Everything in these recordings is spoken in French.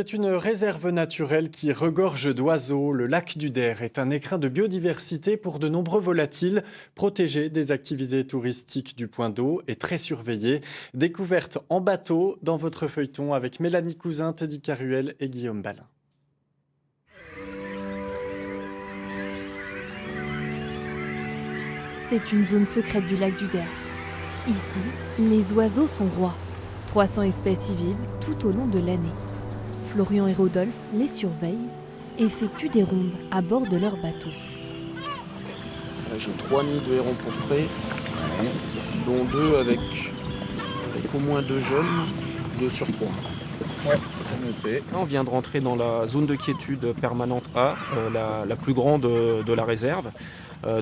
C'est une réserve naturelle qui regorge d'oiseaux. Le lac du Der est un écrin de biodiversité pour de nombreux volatiles, protégé des activités touristiques du point d'eau et très surveillé. Découverte en bateau dans votre feuilleton avec Mélanie Cousin, Teddy Caruel et Guillaume Balin. C'est une zone secrète du lac du Der. Ici, les oiseaux sont rois. 300 espèces y vivent tout au long de l'année. Florian et Rodolphe les surveillent et effectuent des rondes à bord de leur bateau. J'ai 3 nids de hérons pourprés, dont 2 avec au moins 2 jeunes, 2 sur 3. Ouais, c'est noté. On vient de rentrer dans la zone de quiétude permanente A, la plus grande de la réserve.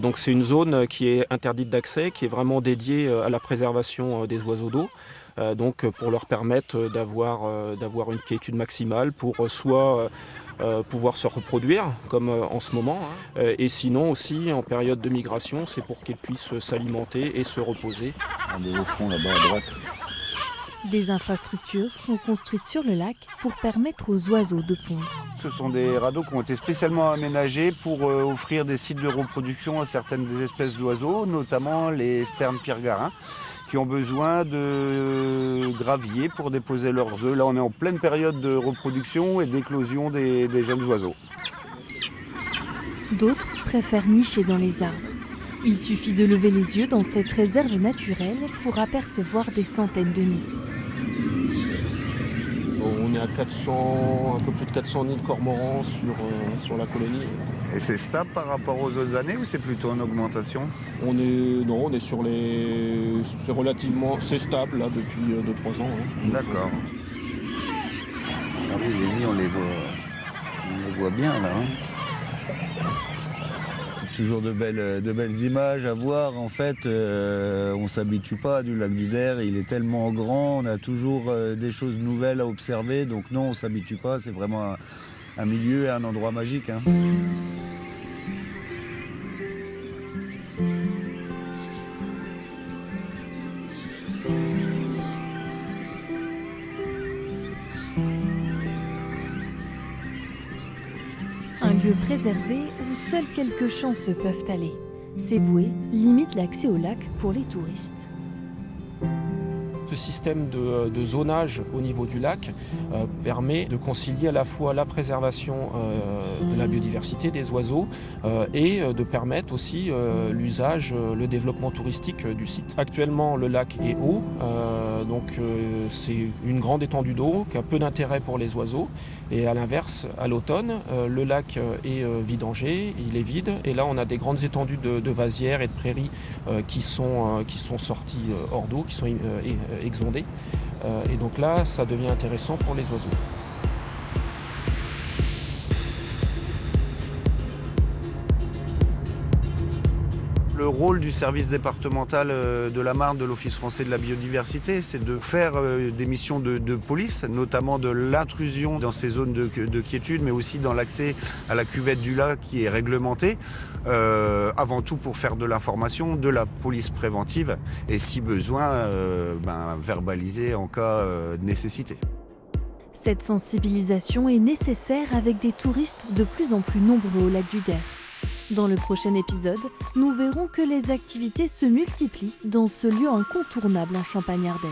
Donc c'est une zone qui est interdite d'accès, qui est vraiment dédiée à la préservation des oiseaux d'eau. Donc pour leur permettre d'avoir une quiétude maximale pour soit pouvoir se reproduire comme en ce moment, et sinon aussi en période de migration, c'est pour qu'ils puissent s'alimenter et se reposer. Au fond là-bas à droite. Des infrastructures sont construites sur le lac pour permettre aux oiseaux de pondre. Ce sont des radeaux qui ont été spécialement aménagés pour offrir des sites de reproduction à certaines des espèces d'oiseaux, notamment les sternes pierre-garins, qui ont besoin de gravier pour déposer leurs œufs. Là, on est en pleine période de reproduction et d'éclosion des jeunes oiseaux. D'autres préfèrent nicher dans les arbres. Il suffit de lever les yeux dans cette réserve naturelle pour apercevoir des centaines de nids. On est à 400, un peu plus de 400 nids de cormorans sur la colonie. Et c'est stable par rapport aux autres années ou c'est plutôt en augmentation ? On est sur les... C'est stable là, depuis 2-3 ans. D'accord. Ah oui, les nids, on les voit bien là. C'est toujours de belles images à voir. En fait, on ne s'habitue pas du lac du Der. Il est tellement grand, on a toujours des choses nouvelles à observer. Donc non, on ne s'habitue pas. C'est vraiment un milieu et un endroit magique. Un lieu préservé où seuls quelques chanceux peuvent aller. Ces bouées limitent l'accès au lac pour les touristes. Ce système de zonage au niveau du lac permet de concilier à la fois la préservation de la biodiversité des oiseaux et de permettre aussi l'usage, le développement touristique du site. Actuellement, le lac est haut, donc c'est une grande étendue d'eau qui a peu d'intérêt pour les oiseaux. Et à l'inverse, à l'automne, le lac est vidangé, il est vide. Et là, on a des grandes étendues de vasières et de prairies qui sont sorties hors d'eau, qui sont exondées. Et donc là, ça devient intéressant pour les oiseaux. Le rôle du service départemental de la Marne, de l'Office français de la biodiversité, c'est de faire des missions de police, notamment de l'intrusion dans ces zones de quiétude, mais aussi dans l'accès à la cuvette du lac qui est réglementée, avant tout pour faire de l'information, de la police préventive et si besoin, verbaliser en cas de nécessité. Cette sensibilisation est nécessaire avec des touristes de plus en plus nombreux au lac du Der. Dans le prochain épisode, nous verrons que les activités se multiplient dans ce lieu incontournable en Champagne-Ardenne.